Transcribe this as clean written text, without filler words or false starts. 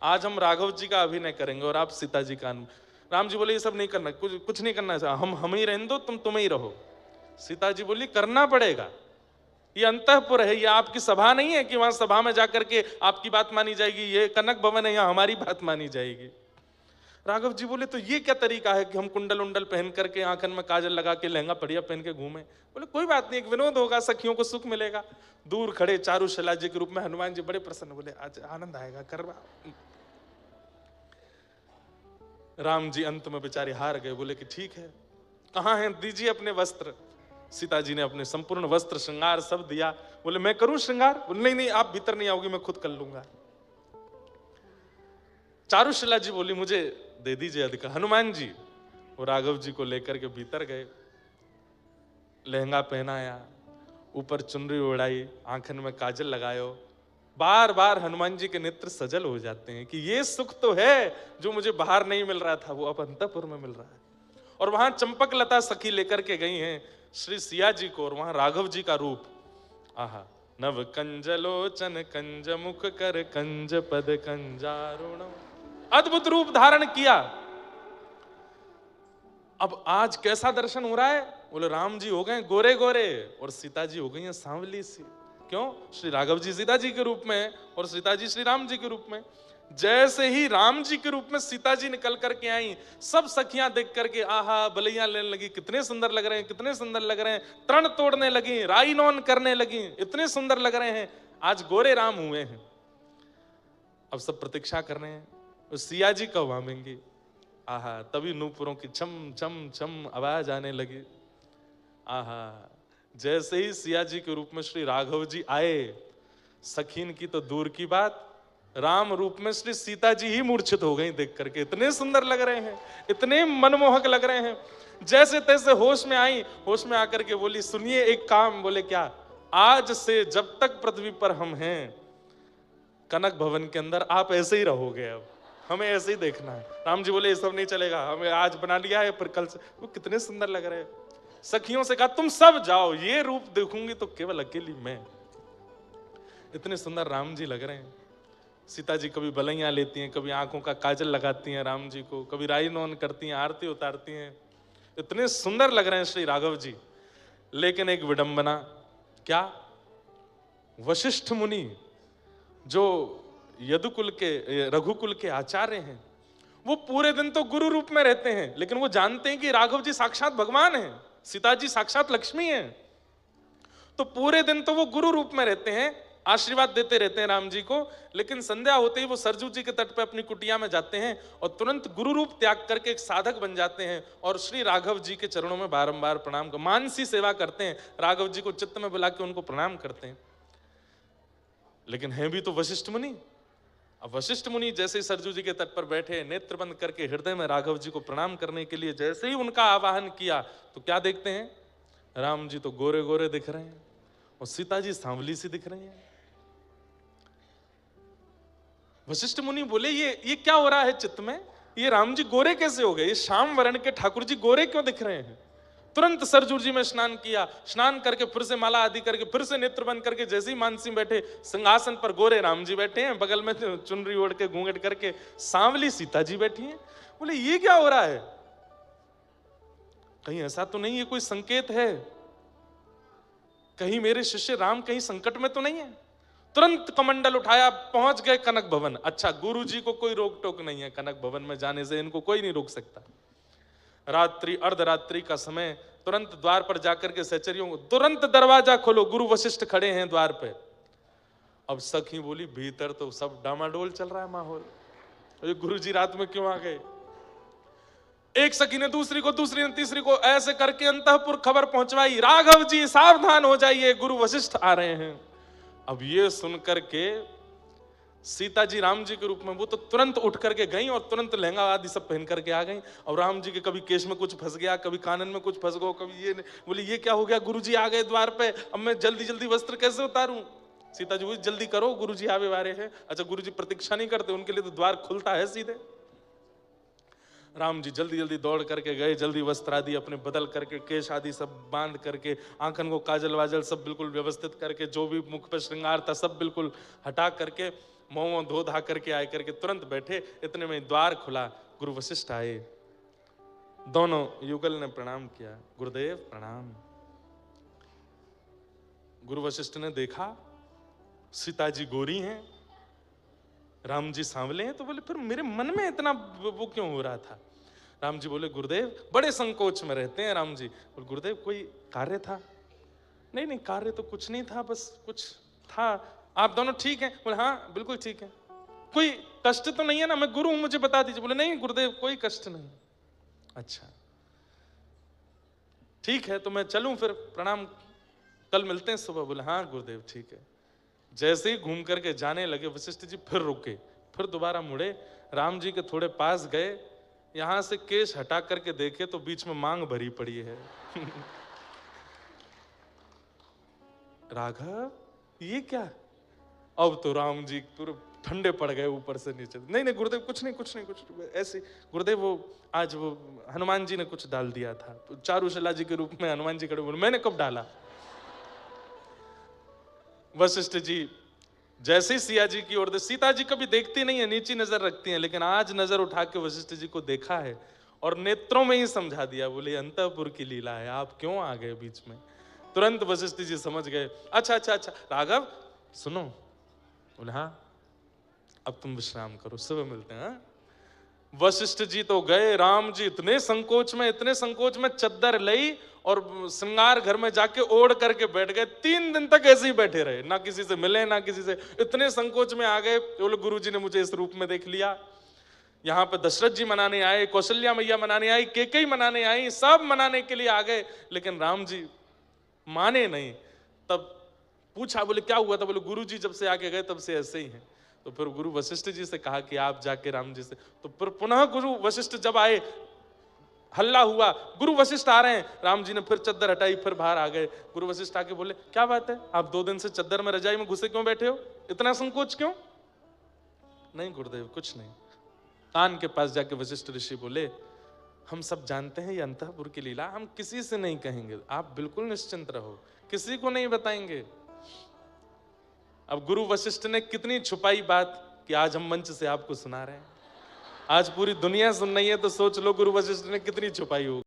आज हम राघव जी का अभिनय करेंगे और आप सीता जी का। राम जी बोले ये सब नहीं करना, कुछ नहीं करना है, हम ही रहने दो, तुम ही रहो। सीता जी बोली करना पड़ेगा, ये अंतःपुर है, ये आपकी सभा नहीं है कि वहां सभा में जाकर के आपकी बात मानी जाएगी, ये कनक भवन है, यहाँ हमारी बात मानी जाएगी। राघव जी बोले तो ये क्या तरीका है कि हम कुंडल उंडल पहन करके, आंखन में काजल लगा के, लहंगा बढ़िया पहन के घूमे। बोले कोई बात नहीं, एक विनोद होगा, सखियों को सुख मिलेगा। दूर खड़े चारुशिला जी के रूप में हनुमान जी बड़े प्रसन्न, बोले आज आनंद आएगा, करवा। राम जी अंत में बेचारे हार गए, बोले कि ठीक है, कहाँ हैं, दीजिए अपने वस्त्र। सीता जी ने अपने संपूर्ण वस्त्र श्रृंगार सब दिया। बोले मैं करूं श्रृंगार? बोले नहीं नहीं, आप भीतर नहीं आओगी, मैं खुद कर लूंगा। चारुशिला जी बोली मुझे दे दीजिए अधिकार। हनुमान जी वो राघव जी को लेकर के भीतर गए, लहंगा पहनाया, ऊपर चुनरी ओढ़ाई, आंखन में काजल लगायो। बार बार हनुमान जी के नेत्र सजल हो जाते हैं कि ये सुख तो है जो मुझे बाहर नहीं मिल रहा था, वो अब अंतःपुर में मिल रहा है। और वहां चंपक लता सखी लेकर के गई हैं श्री सिया जी को, और वहां राघव जी का रूप, आहा, नव कंजलोचन कंज मुख कर कंज पद कंजारुण, अद्भुत रूप धारण किया। अब आज कैसा दर्शन हो रहा है? बोले राम जी हो गए गोरे गोरे और सीता जी हो गई हैं सांवली सी। क्यों? श्री राघव जी सीता जी के रूप में और सीता जी श्री राम जी के रूप में। जैसे ही राम जी के रूप में सीता जी निकल करके आई, सब सखियां देख करके आहा बलैया लेने लगी, कितने सुंदर लग रहे हैं, कितने सुंदर लग रहे हैं, तरण तोड़ने लगी, राई नौन करने लगी, इतने सुंदर लग रहे हैं, आज गोरे राम हुए हैं। अब सब प्रतीक्षा कर रहे हैं सिया जी कब आवेंगे। आहा, तभी नूपुरों की छम छम छम आवाज आने लगी। आहा, जैसे ही सिया जी के रूप में श्री राघव जी आए, सखीन की तो दूर की बात, राम रूप में श्री सीता जी ही मूर्छित हो गई देख करके, इतने सुंदर लग रहे हैं, इतने मनमोहक लग रहे हैं। जैसे तैसे होश में आई, होश में आकर के बोली सुनिए एक काम। बोले क्या? आज से जब तक पृथ्वी पर हम हैं कनक भवन के अंदर, आप ऐसे ही रहोगे, अब हमें ऐसे ही देखना है। राम जी बोले ये सब नहीं चलेगा, हमें आज बना लिया है, फिर कल से। वो कितने सुंदर लग रहे हैं। सखियों से कहा तुम सब जाओ, ये रूप देखूंगी तो केवल अकेली मैं। इतने सुंदर राम जी लग रहे हैं। सीता जी कभी बलैया लेती हैं, कभी आंखों का काजल लगाती हैं राम जी को, कभी राई नौन करती हैं, आरती उतारती हैं, इतने सुंदर लग रहे हैं श्री राघव जी। लेकिन एक विडंबना, क्या? वशिष्ठ मुनि जो यदुकुल के, रघुकुल के आचार्य हैं, वो पूरे दिन तो गुरु रूप में रहते हैं, लेकिन वो जानते हैं कि राघव जी साक्षात भगवान हैं, सीता जी साक्षात लक्ष्मी हैं, तो पूरे दिन तो वो गुरु रूप में रहते हैं, आशीर्वाद देते रहते हैं राम जी को। लेकिन संध्या होते ही वो सरजू जी के तट पर अपनी कुटिया में जाते हैं और तुरंत गुरु रूप त्याग करके एक साधक बन जाते हैं और श्री राघव जी के चरणों में बारंबार प्रणाम, मानसी सेवा करते हैं, राघव जी को चित्त में बुला के उनको प्रणाम करते हैं। लेकिन हैं भी तो वशिष्ठ मुनि। अब वशिष्ठ मुनि जैसे ही सरजू जी के तट पर बैठे, नेत्र बंद करके हृदय में राघव जी को प्रणाम करने के लिए जैसे ही उनका आवाहन किया, तो क्या देखते हैं? राम जी तो गोरे गोरे दिख रहे हैं और सीता जी सांवली सी दिख रही हैं। वशिष्ठ मुनि बोले ये क्या हो रहा है चित्त में? ये राम जी गोरे कैसे हो गए? ये श्याम वर्ण के ठाकुर जी गोरे क्यों दिख रहे हैं? तुरंत सरजू जी में स्नान किया, स्नान करके फिर से माला आदि करके फिर से नेत्र बंद करके जैसे ही मानसी बैठे, सिंहासन पर गोरे राम जी बैठे हैं, बगल में चुनरी ओढ़ के घूंघट करके सांवली सीता जी बैठी हैं। बोले ये क्या हो रहा है? कहीं ऐसा तो नहीं, ये कोई संकेत है? कहीं मेरे शिष्य राम कहीं संकट में तो नहीं है? तुरंत कमंडल उठाया, पहुंच गए कनक भवन। अच्छा, गुरु जी को कोई रोक टोक नहीं है कनक भवन में जाने से, इनको कोई नहीं रोक सकता। रात्रि अर्धरात्रि का समय, तुरंत द्वार पर जाकर के सहचरियों को तुरंत दरवाजा खोलो, गुरु वशिष्ठ खड़े हैं द्वार पे। अब सखी बोली भीतर तो सब डामाडोल चल रहा है माहौल, ये गुरु जी रात में क्यों आ गए? एक सखी ने दूसरी को, दूसरी ने तीसरी को, ऐसे करके अंतःपुर खबर पहुंचवाई, राघव जी सावधान हो जाइए, गुरु वशिष्ठ आ रहे हैं। अब ये सुनकर के सीता जी राम जी के रूप में वो तो तुरंत उठ करके गई और तुरंत लहंगा आदि सब पहन करके आ गई। और राम जी के कभी केश में कुछ फंस गया, कभी कानन में कुछ फंस गया, कभी ये बोली ये क्या हो गया, गुरु जी आ गए द्वार पे, अब मैं जल्दी जल्दी वस्त्र कैसे उतारूं? सीता जी बोली जल्दी करो, गुरु जी आवे वारे हैं। अच्छा, गुरु जी प्रतीक्षा नहीं करते, उनके लिए तो द्वार खुलता है सीधे। राम जी जल्दी जल्दी दौड़ करके गए, जल्दी वस्त्र आदि अपने बदल करके, केश आदि सब बांध करके, आंखन को काजल वाजल सब बिल्कुल व्यवस्थित करके, जो भी मुख पे श्रृंगार था सब बिल्कुल हटा करके मुंह धो धा करके आए करके तुरंत बैठे। इतने में द्वार खुला, गुरु वशिष्ठ आए। दोनों युगल ने प्रणाम किया, गुरुदेव प्रणाम। गुरु वशिष्ठ ने देखा सीता जी गोरी हैं, राम जी सांवले हैं, तो बोले फिर मेरे मन में इतना वो क्यों हो रहा था। राम जी बोले गुरुदेव बड़े संकोच में रहते हैं राम जी। बोले गुरुदेव कोई कार्य था? नहीं नहीं कार्य तो कुछ नहीं था, बस कुछ था। आप दोनों ठीक हैं? बोले हाँ बिल्कुल ठीक है। कोई कष्ट तो नहीं है ना? मैं गुरु हूं, मुझे बता दीजिए। बोले नहीं गुरुदेव कोई कष्ट नहीं। अच्छा ठीक है, तो मैं चलूं फिर, प्रणाम, कल मिलते हैं सुबह। बोले हाँ गुरुदेव ठीक है। जैसे ही घूम करके जाने लगे वशिष्ठ जी फिर रुके, फिर दोबारा मुड़े, राम जी के थोड़े पास गए, यहां से केश हटा करके देखे तो बीच में मांग भरी पड़ी है। राघव ये क्या? अब तो राम जी पूरे ठंडे पड़ गए ऊपर से नीचे। नहीं नहीं गुरुदेव कुछ नहीं कुछ नहीं कुछ ऐसे। गुरुदेव वो आज वो हनुमान जी ने कुछ डाल दिया था, तो चारुशिला जी के रूप में हनुमान जी खड़े बोले मैंने कब डाला? वशिष्ठ जी जैसे ही सिया जी की ओर, सीता जी कभी देखती नहीं है, नीची नजर रखती हैं, लेकिन आज नजर उठा के वशिष्ठ जी को देखा है और नेत्रों में ही समझा दिया। बोले अंतःपुर की लीला है, आप क्यों आ गए बीच में? तुरंत वशिष्ठ जी समझ गए। अच्छा अच्छा अच्छा राघव सुनो। बोले हाँ अब तुम विश्राम करो, सुबह मिलते हैं। वशिष्ठ जी तो गए, राम जी इतने संकोच में चद्दर लई और श्रृंगार घर में जाके ओढ़ करके बैठ गए। 3 दिन तक ऐसे ही बैठे रहे, ना किसी से मिले ना किसी से, इतने संकोच में आ गए। बोले गुरु जी ने मुझे इस रूप में देख लिया। यहाँ पे दशरथ जी मनाने आए, कौशल्या मैया मनाने आई, केकई मनाने आई, सब मनाने के लिए आ गए, लेकिन राम जी माने नहीं। तब पूछा, बोले क्या हुआ था? बोले गुरु जी जब से आके गए तब से ऐसे ही है। तो फिर गुरु वशिष्ठ जी से कहा कि आप जाके राम जी से, तो फिर पुनः गुरु वशिष्ठ जब आए, हल्ला हुआ, गुरु वशिष्ठ आ रहे हैं। राम जी ने फिर चद्दर हटाई, फिर बाहर आ गए। गुरु वशिष्ठ आके बोले क्या बात है, आप 2 दिन से चद्दर में रजाई में घुसे क्यों बैठे हो? इतना संकोच क्यों? नहीं गुरुदेव कुछ नहीं। कान के पास जाके वशिष्ठ ऋषि बोले हम सब जानते हैं ये अंतःपुर की लीला, हम किसी से नहीं कहेंगे, आप बिल्कुल निश्चिंत रहो, किसी को नहीं बताएंगे। अब गुरु वशिष्ठ ने कितनी छुपाई बात कि आज हम मंच से आपको सुना रहे हैं। आज पूरी दुनिया सुन रही है, तो सोच लो गुरु वशिष्ठ ने कितनी छुपाई होगी।